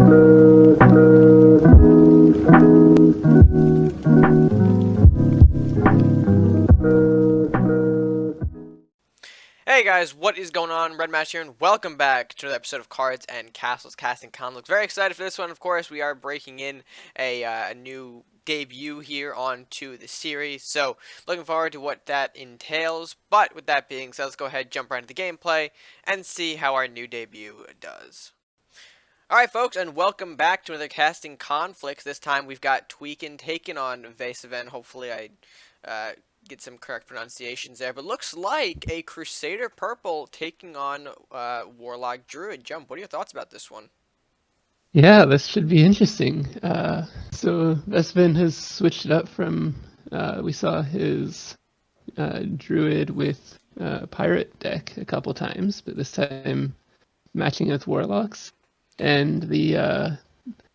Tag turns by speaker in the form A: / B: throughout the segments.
A: Hey guys, what is going on? RedMaster here, and welcome back to another episode of Cards and Castles Casting Conflicts. Very excited for this one, of course. We are breaking in a new debut here onto the series, so looking forward to what that entails. But with that being said, let's go ahead, jump right into the gameplay, and see how our new debut does. Alright folks, and welcome back to another Casting Conflicts. This time we've got Tweakin taking on vesaven. Hopefully I get some correct pronunciations there, but looks like a Crusader Purple taking on Warlock Druid. Jump, what are your thoughts about this one?
B: Yeah, this should be interesting. So vesaven has switched it up from, we saw his Druid with Pirate deck a couple times, but this time matching with Warlocks. And the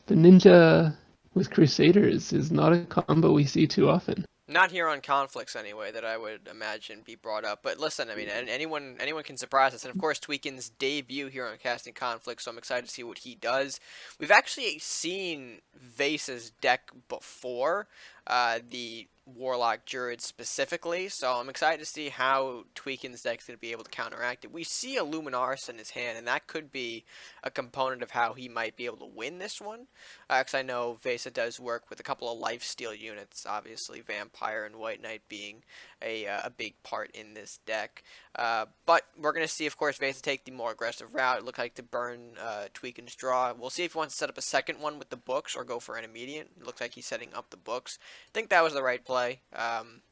B: Ninja with Crusaders is not a combo we see too often.
A: Not here on Conflicts anyway, that I would imagine be brought up. But listen, I mean, anyone can surprise us. And of course, Tweakin's debut here on Casting Conflicts, so I'm excited to see what he does. We've actually seen Vase's deck before, the Warlock Druid specifically, so I'm excited to see how Tweakin's deck's going to be able to counteract it. We see a Luminaris in his hand, and that could be a component of how he might be able to win this one, because I know Vesa does work with a couple of lifesteal units, obviously Vampire and White Knight being a big part in this deck. But we're going to see, of course, Vesa take the more aggressive route. It looked like to burn Tweakin's draw. We'll see if he wants to set up a second one with the books or go for an immediate. It looks like he's setting up the books. I think that was the right play.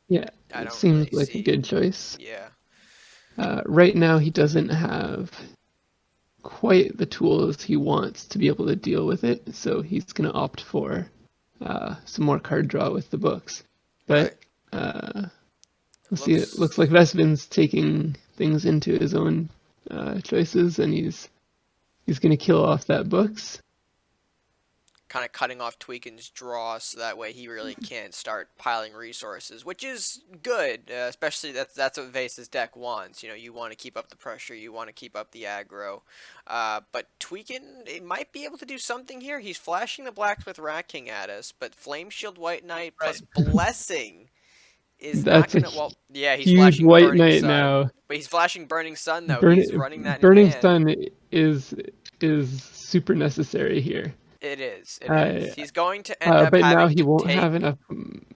B: Yeah, it seems
A: really
B: like a good choice.
A: Yeah.
B: Right now he doesn't have quite the tools he wants to be able to deal with it, so he's going to opt for some more card draw with the books. But let's see, it looks like vesaven's taking things into his own choices, and he's going to kill off that books.
A: Kind of cutting off Tweakin's draw so that way he really can't start piling resources, which is good, especially that's what Vase's deck wants. You know, you want to keep up the pressure, you want to keep up the aggro. But Tweakin, it might be able to do something here. He's flashing the Blacksmith Rat King at us, but Flame Shield White Knight plus Blessing is
B: That's
A: not gonna. Well, yeah, he's
B: huge
A: flashing
B: White
A: Burning
B: Knight
A: Sun.
B: now.
A: But he's flashing Burning Sun though. He's running that in
B: Burning
A: hand.
B: Sun is super necessary here.
A: It is. It is. He's going to end up
B: but
A: having
B: now he
A: to
B: won't
A: take...
B: have enough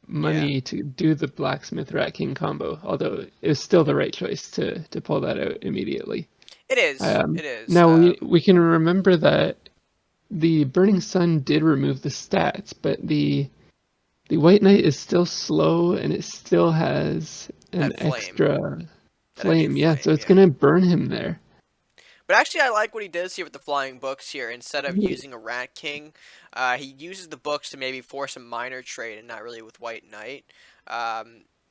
B: money to do the Blacksmith Rat King combo, although it's still the right choice to pull that out immediately.
A: It is. It is.
B: Now we can remember that the Burning Sun did remove the stats, but the White Knight is still slow and it still has an extra flame. Yeah, so it's gonna burn him there.
A: But actually, I like what he does here with the flying books here. Instead of using a Rat King, he uses the books to maybe force a minor trade and not really with White Knight.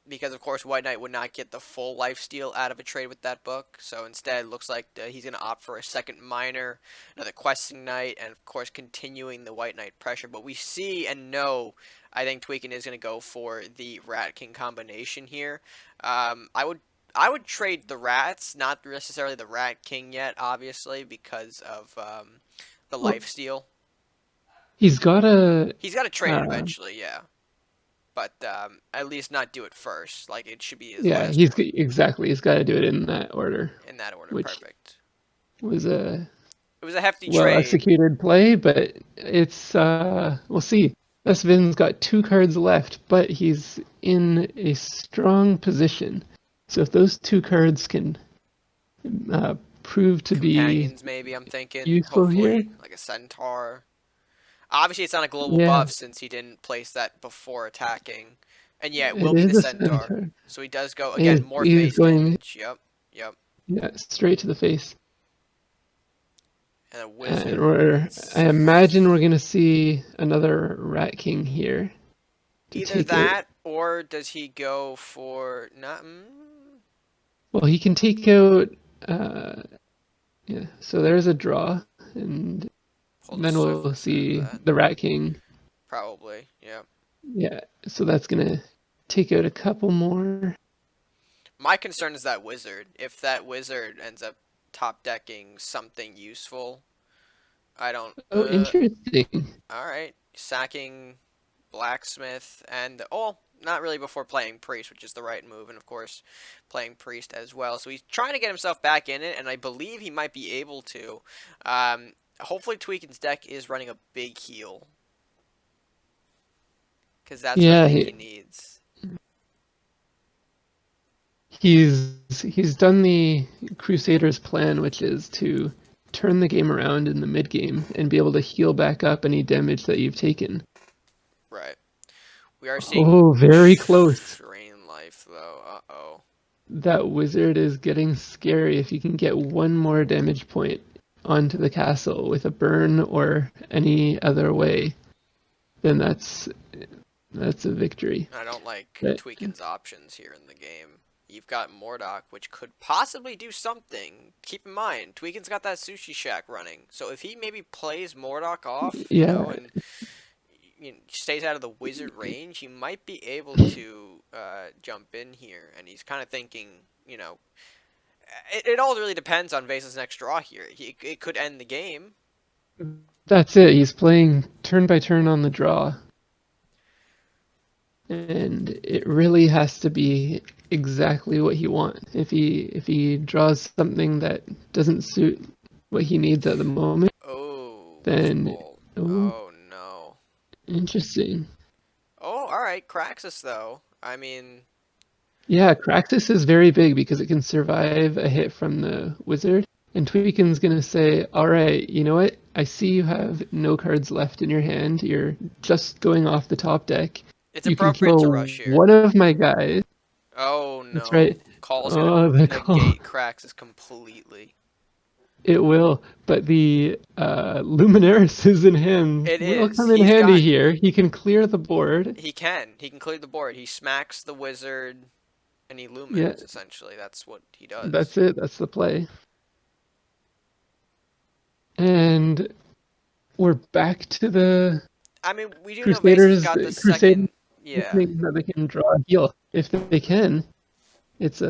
A: Because, of course, White Knight would not get the full lifesteal out of a trade with that book. So instead, it looks like he's going to opt for a second minor, another Questing Knight, and, of course, continuing the White Knight pressure. But we see and know, I think Tweakin is going to go for the Rat King combination here. I would trade the rats, not necessarily the Rat King yet, obviously, because of the lifesteal.
B: He's got to
A: trade it eventually, yeah. But at least not do it first. Like, it should be his last one.
B: Exactly. He's got to do it in that order.
A: In that order, perfect.
B: It was a
A: hefty trade.
B: Well-executed play, but it's, we'll see. vesaven's got 2 cards left, but he's in a strong position. So if those 2 cards can prove to
A: Companions, maybe, I'm thinking.
B: Useful here,
A: like a Centaur. Obviously, it's not a global buff since he didn't place that before attacking. And yeah, it will be the Centaur. So he does go, again, more face damage. Yep.
B: Yeah, straight to the face.
A: And a wizard.
B: I imagine we're going to see another Rat King here.
A: Either that, or does he go for...
B: Well, he can take out... yeah, so there's a draw, and then we'll see the Rat King.
A: Probably, yeah.
B: Yeah, so that's going to take out a couple more.
A: My concern is that wizard. If that wizard ends up top decking something useful, I don't.
B: Oh, interesting.
A: All right, sacking blacksmith and oh, not really before playing priest, which is the right move, and of course, playing priest as well. So he's trying to get himself back in it, and I believe he might be able to. Hopefully, Tweakin's deck is running a big heal because that's what I
B: Yeah,
A: think he needs.
B: he's done the Crusaders plan, which is to turn the game around in the mid game and be able to heal back up any damage that you've taken.
A: Right. We are seeing
B: Oh, very close.
A: drain life though. Uh-oh.
B: That wizard is getting scary. If you can get one more damage point onto the castle with a burn or any other way, then that's a victory.
A: I don't like
B: But
A: Tweakin's options here in the game. You've got Mordok, which could possibly do something. Keep in mind, Tweakin's got that Sushi Shack running. So if he maybe plays Mordok off,
B: yeah,
A: and stays out of the wizard range, he might be able to jump in here. And he's kind of thinking, it all really depends on Vasa's next draw here. It could end the game.
B: that's it. He's playing turn by turn on the draw. And it really has to be exactly what he wants. If he draws something that doesn't suit what he needs at the moment,
A: Oh,
B: then
A: oh no.
B: interesting.
A: Oh, all right, Craxus though. I mean,
B: Yeah, Craxus is very big because it can survive a hit from the wizard. And Tweakin's gonna say, all right, you know what? I see you have no cards left in your hand. You're just going off the top deck.
A: it's
B: You can
A: appropriate to
B: kill
A: rush here.
B: one of my guys.
A: Oh
B: That's
A: no.
B: right.
A: Call's
B: Oh,
A: gonna
B: the call.
A: negate Craxus completely.
B: It will, but the Luminaris is in hand.
A: It
B: Will
A: is.
B: come in handy here. He can clear the board.
A: He can. He can clear the board. He smacks the wizard and he lumens,
B: Yeah,
A: essentially. That's what he does.
B: that's it. That's the play. And we're back to the
A: I mean, we do know Vasa's
B: Crusaders.
A: got the
B: Crusade
A: second. Yeah.
B: thinking that they can draw a heal. If they can, it's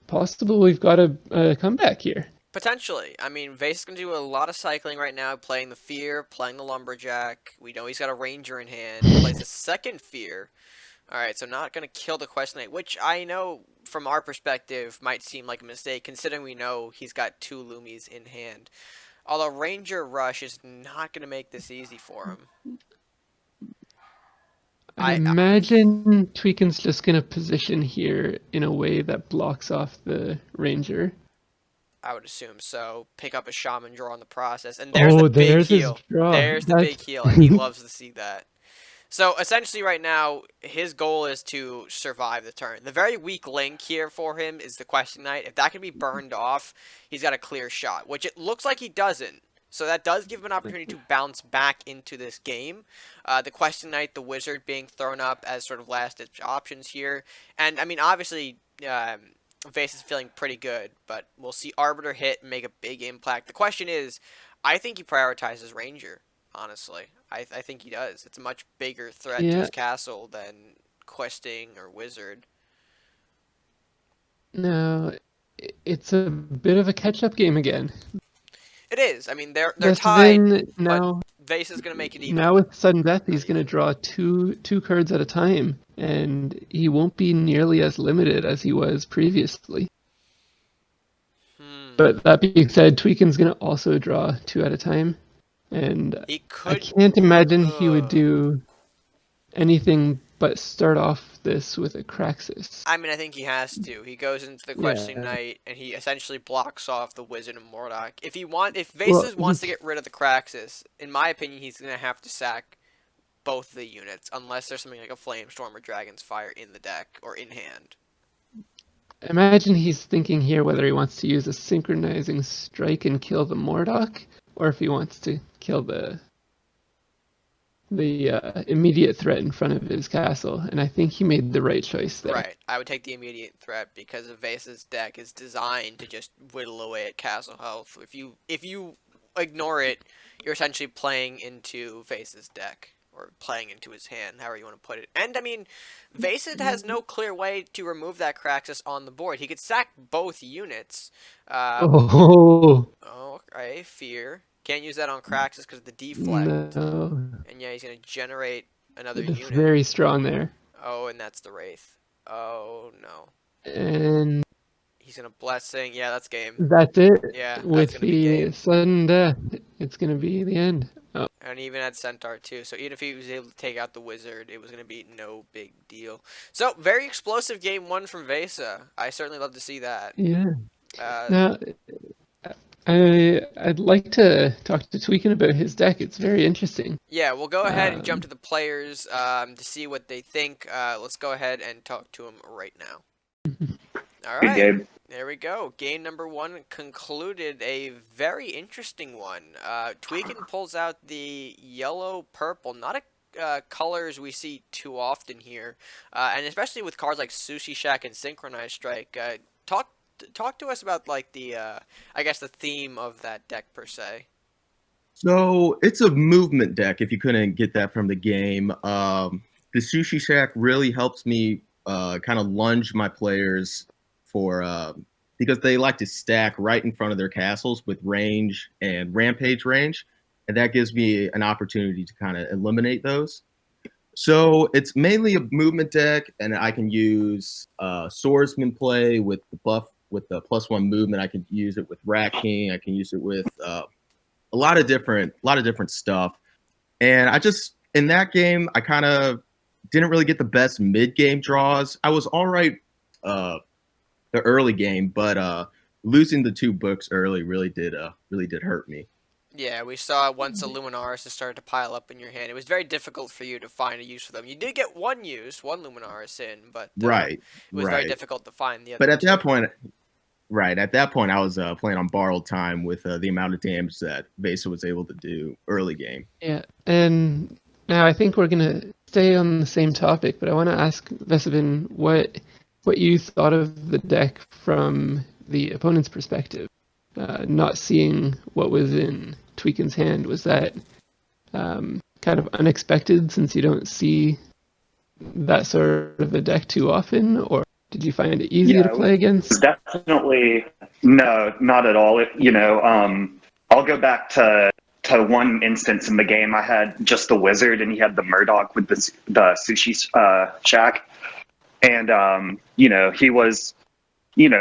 B: possible we've got a comeback here.
A: Potentially. I mean, Vasa's going to do a lot of cycling right now, playing the Fear, playing the Lumberjack. We know he's got a Ranger in hand. He plays a second Fear. Alright, so not going to kill the Question Knight, which I know, from our perspective, might seem like a mistake, considering we know he's got 2 Loomies in hand. Although Ranger Rush is not going to make this easy for him.
B: I imagine Tweakin's just gonna position here in a way that blocks off the Ranger.
A: I would assume so. Pick up a Shaman draw in the process, and there's
B: Oh,
A: the big
B: there's his
A: heal.
B: draw.
A: There's the big heal, and he loves to see that. So essentially right now, his goal is to survive the turn. The very weak link here for him is the Question Knight. If that can be burned off, he's got a clear shot, which it looks like he doesn't. So that does give him an opportunity to bounce back into this game. The Question Knight, the Wizard being thrown up as sort of last-ditch options here. And, I mean, obviously, Vase is feeling pretty good, but we'll see Arbiter hit and make a big impact. The question is, I think he prioritizes Ranger, honestly. I think he does. It's a much bigger threat to his castle than questing or Wizard.
B: No, it's a bit of a catch-up game again.
A: It is. I mean, they're tied,
B: now,
A: but Vase is going to make it even.
B: Now with Sudden Death, he's going to draw two cards at a time, and he won't be nearly as limited as he was previously. But that being said, Tweakin's going to also draw 2 at a time, and I can't imagine he would do anything but start off this with a Craxus.
A: I mean, I think he has to. He goes into the Questing Knight, and he essentially blocks off the Wizard and Mordok. If Vases wants to get rid of the Craxus, in my opinion, he's going to have to sack both the units, unless there's something like a Flamestorm or Dragon's Fire in the deck, or in hand.
B: Imagine he's thinking here whether he wants to use a Synchronizing Strike and kill the Mordok, or if he wants to kill the immediate threat in front of his castle, and I think he made the right choice there.
A: Right, I would take the immediate threat because Vase's deck is designed to just whittle away at castle health. If you ignore it, you're essentially playing into Vase's deck, or playing into his hand, however you want to put it. And I mean, Vase has no clear way to remove that Craxus on the board. He could sack both units. Okay, Fear. Can't use that on Craxus because of the deflect.
B: No,
A: And yeah, he's gonna generate another
B: that's
A: unit.
B: very strong there.
A: Oh, and that's the Wraith. Oh no.
B: And
A: He's gonna Blessing. Yeah, that's game.
B: that's it.
A: Yeah, that's
B: With
A: gonna be
B: the
A: game.
B: sudden death, it's gonna be the end. Oh,
A: And he even had Centaur too. So even if he was able to take out the Wizard, it was gonna be no big deal. So very explosive game one from Vesa. I certainly love to see that.
B: yeah.
A: Uh,
B: Now, I'd like to talk to Tweakin about his deck. It's very interesting.
A: yeah, we'll go ahead and jump
B: Um,
A: to the players to see what they think. Let's go ahead and talk to them right now. All
C: Good
A: right.
C: game.
A: There we go. Game number one concluded, a very interesting one. Tweakin pulls out the yellow-purple, not a colors we see too often here, and especially with cards like Sushi Shack and Synchronized Strike. Talk to us about like the I guess the theme of that deck per se.
D: So it's a movement deck. If you couldn't get that from the game, the Sushi Shack really helps me kind of lunge my players for because they like to stack right in front of their castles with range and rampage range, and that gives me an opportunity to kind of eliminate those. So it's mainly a movement deck, and I can use swordsman play with the buff with the +1 movement. I can use it with Rat King. I can use it with a lot of different stuff. And I just in that game I kind of didn't really get the best mid game draws. I was all right the early game, but losing the 2 books early really did hurt me.
A: Yeah, we saw once a Luminaris has started to pile up in your hand. It was very difficult for you to find a use for them. You did get one Luminaris in, but
D: Right,
A: it was very
D: right.
A: difficult to find the other
D: But at that
A: two.
D: point, right at that point, I was playing on borrowed time with the amount of damage that Vesa was able to do early game.
B: yeah, and now I think we're gonna stay on the same topic, but I want to ask Vesaven what you thought of the deck from the opponent's perspective. Not seeing what was in Tweakin's hand, was that kind of unexpected since you don't see that sort of a deck too often, or did you find it easy
C: Yeah,
B: to
C: it
B: play against?
C: definitely no, not at all. I'll go back to one instance in the game. I had just the Wizard, and he had the Murdoch with the Sushi Shack, and he was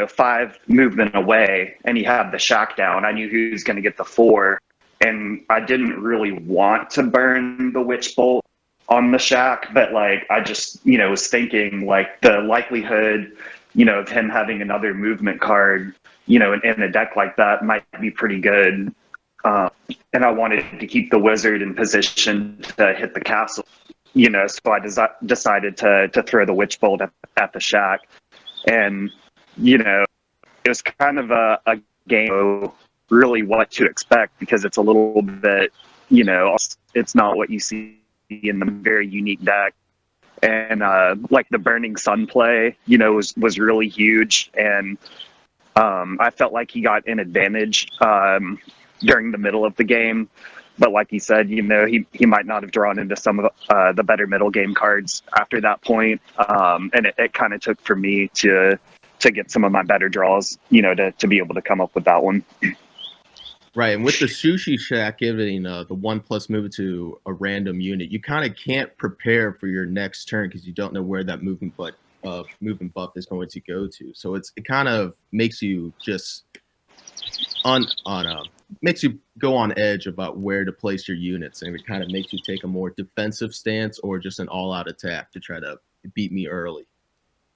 C: 5 movement away, and he had the Shack down. I knew he was going to get the 4, and I didn't really want to burn the Witch Bolt on the Shack, but like I just was thinking like the likelihood of him having another movement card in a deck like that might be pretty good, and I wanted to keep the Wizard in position to hit the castle, so I decided to throw the Witch Bolt at the Shack. And it was kind of a game of really what to expect, because it's a little bit it's not what you see in the very unique deck. And like the Burning Sun play was really huge, and I felt like he got an advantage during the middle of the game. But like he said, he might not have drawn into some of the better middle game cards after that point. And it kind of took for me to get some of my better draws, to be able to come up with that one.
D: Right, and with the Sushi Shack giving the 1+ move to a random unit, you kind of can't prepare for your next turn because you don't know where that movement buff is going to go to. So it kind of makes you just makes you go on edge about where to place your units, and it kind of makes you take a more defensive stance or just an all-out attack to try to beat me early.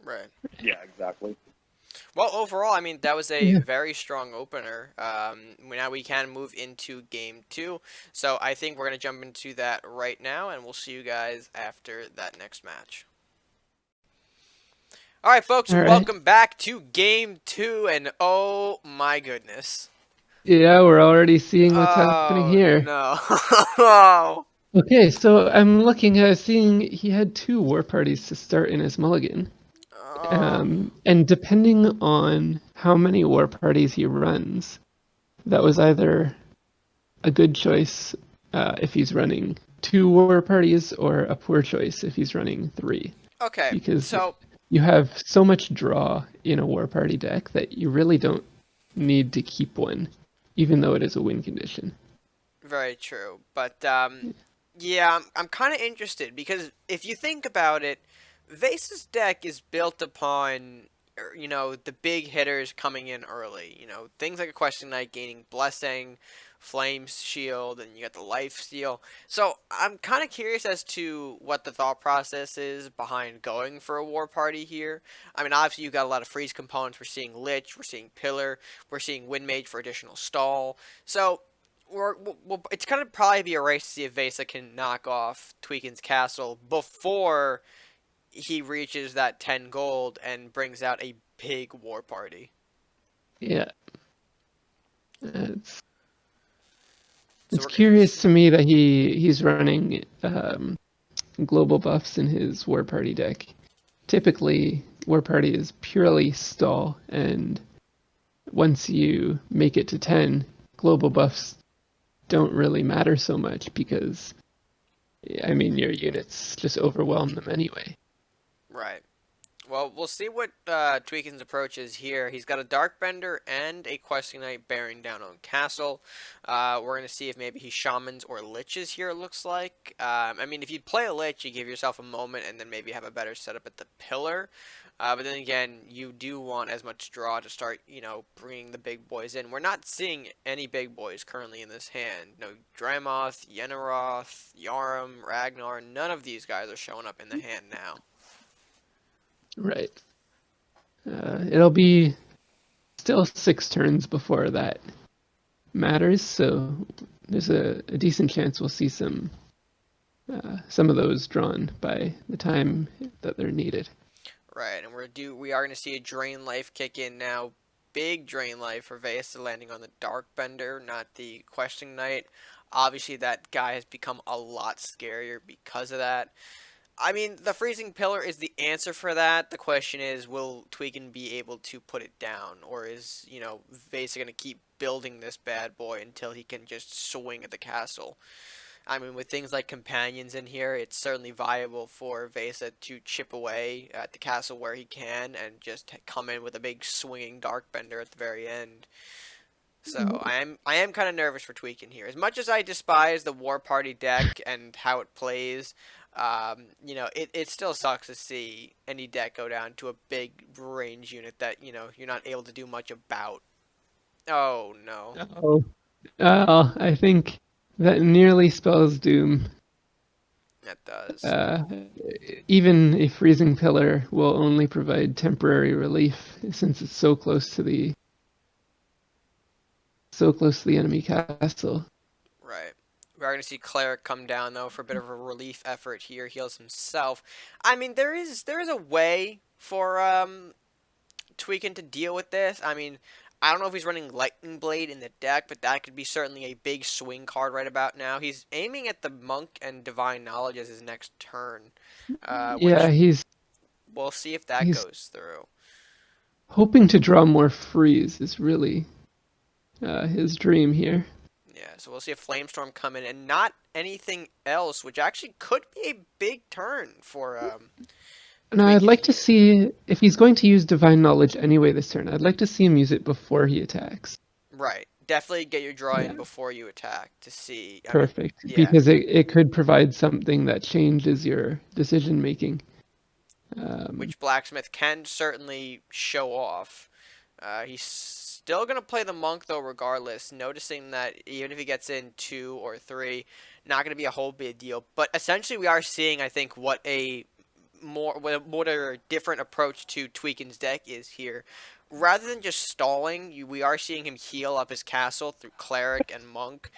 A: Right.
C: Yeah, exactly.
A: Well, overall, I mean, that was a
B: Yeah.
A: very strong opener. Now we can move into game 2. So I think we're going to jump into that right now, and we'll see you guys after that next match. All right, folks,
B: All right.
A: welcome back to game 2, and oh my goodness.
B: Yeah, we're already seeing what's happening
A: Oh,
B: here.
A: no.
B: Okay, so I'm looking at seeing he had 2 war parties to start in his mulligan. And depending on how many war parties he runs, that was either a good choice if he's running 2 war parties, or a poor choice if he's running 3.
A: Okay,
B: Because
A: so
B: you have so much draw in a war party deck that you really don't need to keep one, even though it is a win condition.
A: Very true. But yeah, I'm kind of interested because if you think about it, Vase's deck is built upon the big hitters coming in early. Things like a Question Knight gaining Blessing, Flames Shield, and you got the Life Steal. So I'm kind of curious as to what the thought process is behind going for a War Party here. I mean, obviously you've got a lot of freeze components. We're seeing Lich, we're seeing Pillar, we're seeing Wind Mage for additional stall. So it's going to probably be a race to see if Vesa can knock off Tweakin's castle before he reaches that 10 gold and brings out a big war party.
B: Yeah. It's
A: So
B: curious to me that he's running global buffs in his War Party deck. Typically, War Party is purely stall, and once you make it to 10, global buffs don't really matter so much because, I mean, your units just overwhelm them anyway.
A: Right. Well, we'll see what Tweakin's approach is here. He's got a Darkbender and a Questing Knight bearing down on Castle. We're going to see if maybe he Shamans or Liches here, it looks like. I mean, if you play a Lich, you give yourself a moment and then maybe have a better setup at the Pillar. But then again, you do want as much draw to start, bringing the big boys in. We're not seeing any big boys currently in this hand. No Dramoth, Yenneroth, Yarum, Ragnar. None of these guys are showing up in the hand now.
B: Right. It'll be still 6 turns before that matters, so there's a decent chance we'll see some of those drawn by the time that they're needed.
A: Right, and we are going to see a Drain Life kick in now. Big Drain Life for Vesa landing on the Darkbender, not the Questing Knight. Obviously, that guy has become a lot scarier because of that. I mean, the Freezing Pillar is the answer for that. The question is, will Tweakin be able to put it down? Or is, Vesa going to keep building this bad boy until he can just swing at the castle? I mean, with things like Companions in here, it's certainly viable for Vesa to chip away at the castle where he can and just come in with a big swinging Darkbender at the very end. So I am kind of nervous for Tweakin here. As much as I despise the War Party deck and how it plays, it still sucks to see any deck go down to a big range unit that, you're not able to do much about. Oh, no.
B: Oh, I think that nearly spells doom.
A: That does.
B: Even a Freezing Pillar will only provide temporary relief since it's so close to the enemy castle.
A: Right. We are going to see Cleric come down, though, for a bit of a relief effort here. Heals himself. I mean, there is a way for Tweakin to deal with this. I mean, I don't know if he's running Lightning Blade in the deck, but that could be certainly a big swing card right about now. He's aiming at the Monk and Divine Knowledge as his next turn. We'll see if that goes through.
B: Hoping to draw more freeze is really his dream here.
A: Yeah, so we'll see a Flamestorm come in and not anything else, which actually could be a big turn for
B: No, I'd like to see, if he's going to use Divine Knowledge anyway this turn, I'd like to see him use it before he attacks.
A: Right. Definitely get your draw in before you attack to see.
B: Perfect. Because it could provide something that changes your decision making.
A: Which Blacksmith can certainly show off. He's still going to play the Monk, though, regardless, noticing that even if he gets in 2 or 3, not going to be a whole big deal. But essentially, we are seeing, I think, what a different approach to Tweakin's deck is here. Rather than just stalling, we are seeing him heal up his castle through Cleric and Monk,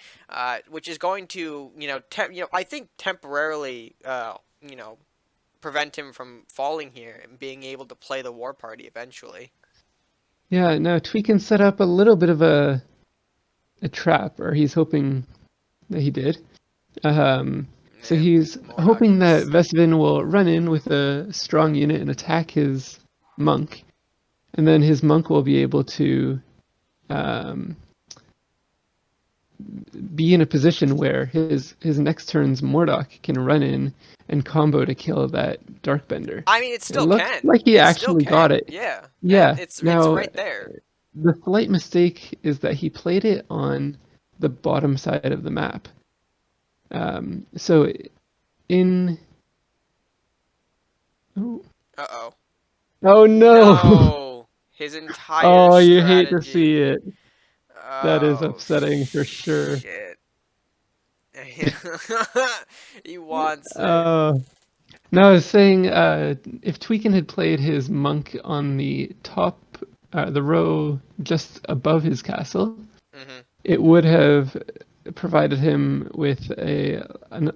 A: which is going to, I think temporarily, prevent him from falling here and being able to play the War Party eventually.
B: Yeah, no, Tweakin set up a little bit of a trap, or he's hoping that he did. So he's hoping that vesaven will run in with a strong unit and attack his Monk. And then his Monk will be able to be in a position where his next turn's Mordok can run in and combo to kill that Darkbender.
A: I mean, it still can.
B: Like he actually got it.
A: Yeah.
B: Yeah.
A: It's right there.
B: The slight mistake is that he played it on the bottom side of the map. So in oh,
A: Uh-oh.
B: oh no.
A: No! His entire
B: Oh, you hate to
A: strategy.
B: see it. That is
A: Oh,
B: upsetting for sure.
A: shit. He wants it.
B: Uh, no, I was saying, if Tweakin had played his monk on the top, the row just above his castle,
A: Hmm.
B: it would have provided him with a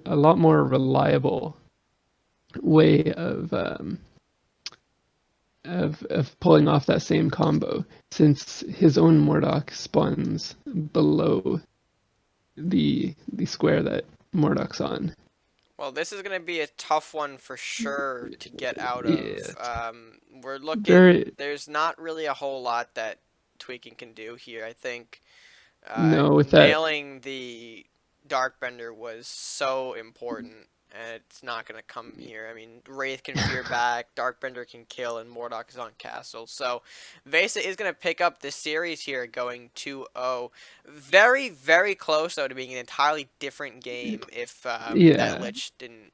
B: lot more reliable way of pulling off that same combo, since his own Mordok spawns below the square that Mordok's on.
A: Well, this is going to be a tough one for sure to get out
B: Yeah,
A: of. We're looking,
B: very
A: there's not really a whole lot that Tweaking can do here. I think
B: no with that.
A: nailing the Darkbender was so important, and it's not going to come here. I mean, Wraith can fear back, Darkbender can kill, and Mordok is on castle. So, Vesa is going to pick up this series here, going 2-0. Very, very close, though, to being an entirely different game if that
B: Yeah.
A: Lich didn't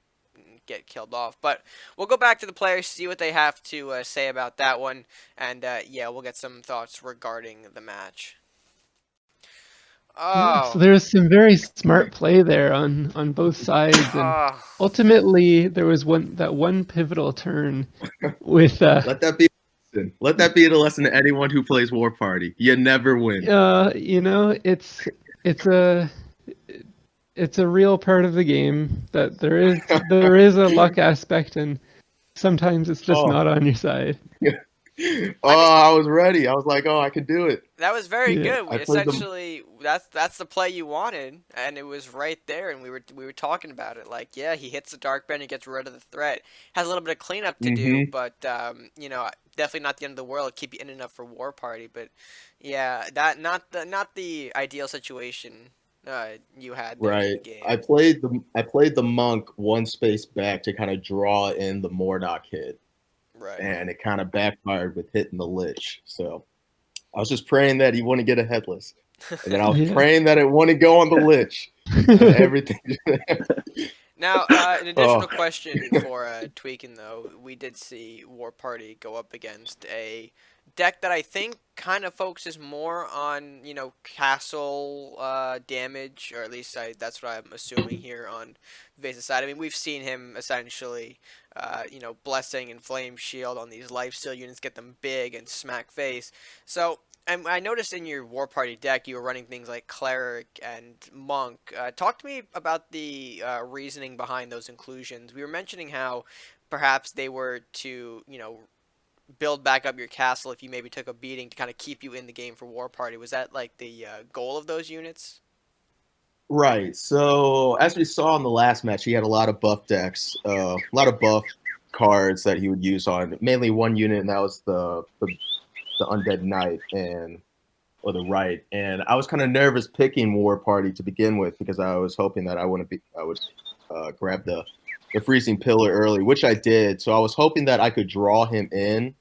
A: get killed off. But we'll go back to the players, see what they have to say about that one, and yeah, we'll get some thoughts regarding the match.
B: Yeah, so
A: Oh.
B: there was some very smart play there on both sides, and
A: Oh.
B: ultimately there was one pivotal turn with
D: Let that be a lesson. Let that be the lesson to anyone who plays War Party. You never win.
B: you know, it's a it's a real part of the game that there is a luck aspect, and sometimes it's just
D: Oh,
B: not on your side.
D: I was ready. I was like, oh, I could do it.
A: That was very
B: Yeah.
A: good.
D: I played them.
A: Essentially, that's the play you wanted, and it was right there. And we were talking about it. Like, yeah, he hits the dark bend, he gets rid of the threat. Has a little bit of cleanup to do,
D: Mm-hmm.
A: but you know, definitely not the end of the world. Keep you in enough for War Party, but yeah, that not the ideal situation you had there
D: Right.
A: in game.
D: I played the monk one space back to kind of draw in the Mordok hit,
A: Right.
D: and it kind of backfired with hitting the Lich. So I was just praying that he wouldn't get a headless, and then I was
B: Yeah.
D: praying that it wouldn't go on the Lich, and everything.
A: Now, an
D: Oh,
A: additional question for Tweakin, though. We did see War Party go up against a deck that I think kind of focuses more on, you know, castle damage, or at least that's what I'm assuming here on Vase's side. I mean, we've seen him essentially, you know, Blessing and Flame Shield on these lifesteal units, get them big and smack face. So, I noticed in your War Party deck you were running things like Cleric and Monk. Talk to me about the reasoning behind those inclusions. We were mentioning how perhaps they were to, you know, build back up your castle if you maybe took a beating to kind of keep you in the game for War Party. Was that like the goal of those units?
D: right. So as we saw in the last match, he had a lot of buff decks, a lot of buff cards that he would use on mainly one unit, and that was the Undead Knight and or the right. And I was kind of nervous picking War Party to begin with because I was hoping that I would grab the freezing pillar early, which I did. So I was hoping that I could draw him in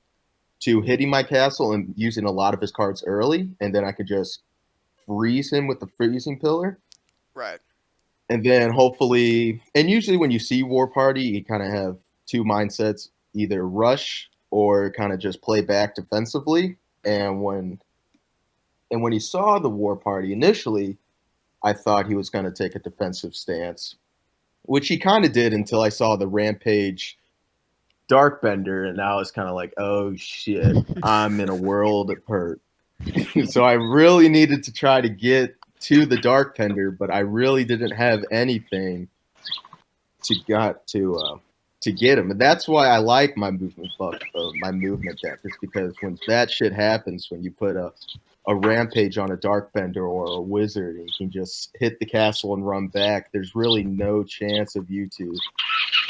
D: to hitting my castle and using a lot of his cards early, and then I could just freeze him with the freezing pillar.
A: Right.
D: And then hopefully, and usually when you see War Party, you kind of have two mindsets: either rush or kind of just play back defensively.
A: Hmm.
D: And when he saw the War Party initially, I thought he was going to take a defensive stance, which he kind of did until I saw the Rampage Darkbender, and I was kind of like, oh shit, I'm in a world of hurt. So I really needed to try to get to the Darkbender, but I really didn't have anything to get him, and that's why I like my movement buff, my movement deck, is because when that shit happens, when you put a rampage on a darkbender or a wizard and you can just hit the castle and run back, there's really no chance of you to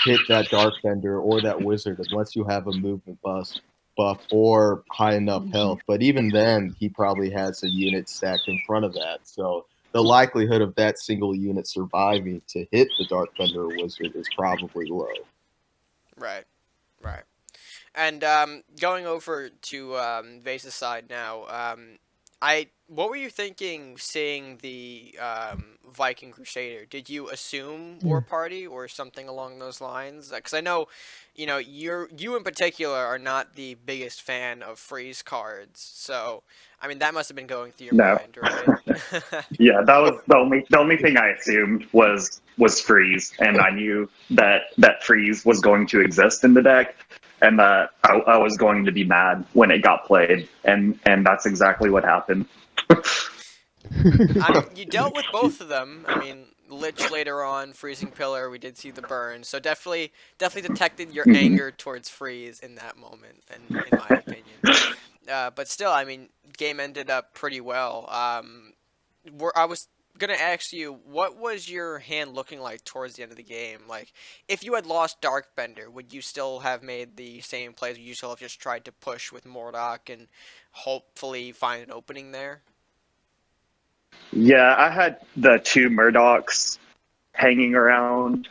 D: hit that darkbender or that wizard unless you have a movement buff or high enough health. But even then, he probably has a unit stacked in front of that. So the likelihood of that single unit surviving to hit the darkbender or wizard is probably low.
A: Right. Right. And going over to Vase's side now, I What were you thinking seeing the Viking Crusader? Did you assume War Party or something along those lines? Because I know, you in particular are not the biggest fan of freeze cards. So, I mean, that must have been going through your
C: No.
A: mind, right?
C: Yeah, that was the only thing I assumed was freeze, and I knew that freeze was going to exist in the deck, and that I was going to be mad when it got played, and that's exactly what happened.
A: I mean, you dealt with both of them. I mean, Lich later on, Freezing Pillar, we did see the burn. So definitely detected your
C: Mhm.
A: anger towards Freeze in that moment, in my opinion. But still, I mean, game ended up pretty well. I was gonna ask you, what was your hand looking like towards the end of the game? Like, if you had lost Darkbender, would you still have made the same plays? Would you still have just tried to push with Mordok and hopefully find an opening there?
C: Yeah, I had the two Murdochs hanging around.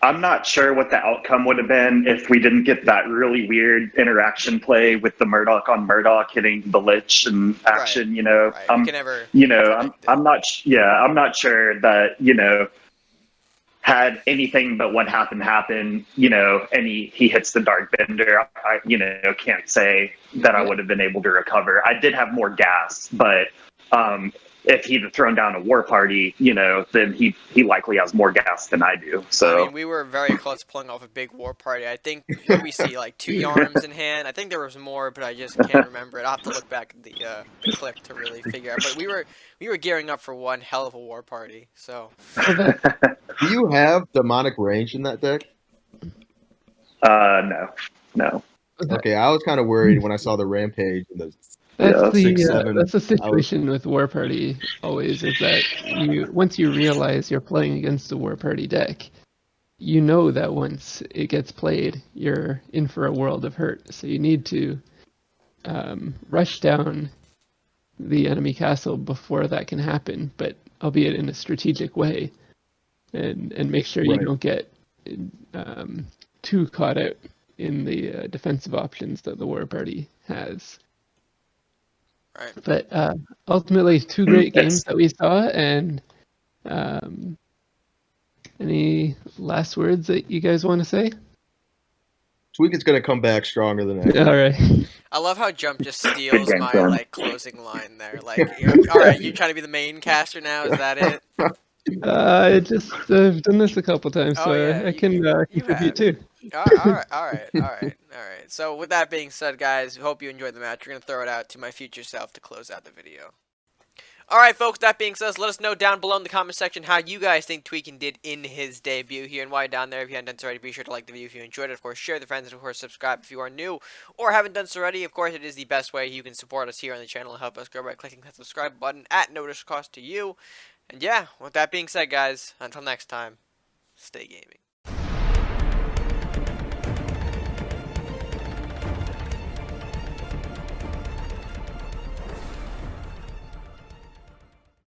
C: I'm not sure what the outcome would have been if we didn't get that really weird interaction play with the Murdoch on Murdoch hitting the Lich and
A: Right,
C: action.
A: right. We can never predict it.
C: I'm not. Yeah, I'm not sure that had anything but what happened happen. And he hits the Dark Bender. I can't say that I
B: Yeah.
C: would have been able to recover. I did have more gas, but if he'd have thrown down a war party, then he likely has more gas than I do.
A: I mean,
C: So
A: we were very close to pulling off a big war party. I think, what do we see, like two Yarms in hand? I think there was more, but I just can't remember it. I'll have to look back at the clip to really figure out. But we were gearing up for one hell of a war party. So,
B: Well,
D: Do you have demonic range in that deck?
C: no, no.
D: Okay, I was kind of worried when I saw the rampage and the
B: that's
C: Yeah.
B: the
D: 6/7.
B: that's the
D: I was
B: situation with War Party always is that once you realize you're playing against a War Party deck, you know that once it gets played, you're in for a world of hurt. So you need to rush down the enemy castle before that can happen, but albeit in a strategic way, and make sure you
D: right.
B: don't get too caught out in the defensive options that the War Party has.
A: right.
B: But ultimately, two great games
C: It's
B: that we saw, and um, any last words that you guys want to say?
D: Tweakin's gonna come back stronger than ever.
B: All right.
A: I love how Jump just
C: good
A: steals
C: game
A: my,
C: plan.
A: like, closing line there. Like, all right, you trying to be the main caster now? Is that it?
B: I've done this a couple times,
A: Oh,
B: so
A: yeah,
B: I can
A: you
B: contribute
A: have.
B: too.
A: All right. So with that being said, guys, we hope you enjoyed the match. We're gonna throw it out to my future self to close out the video. All right, folks. That being said, let us know down below in the comment section how you guys think Tweakin did in his debut here, and while you're down there, if you haven't done so already, be sure to like the video if you enjoyed it. Of course, share with your friends, and of course, subscribe if you are new or haven't done so already. Of course, it is the best way you can support us here on the channel and help us grow by clicking that subscribe button at no additional cost to you. And yeah, with that being said, guys, until next time, stay gaming.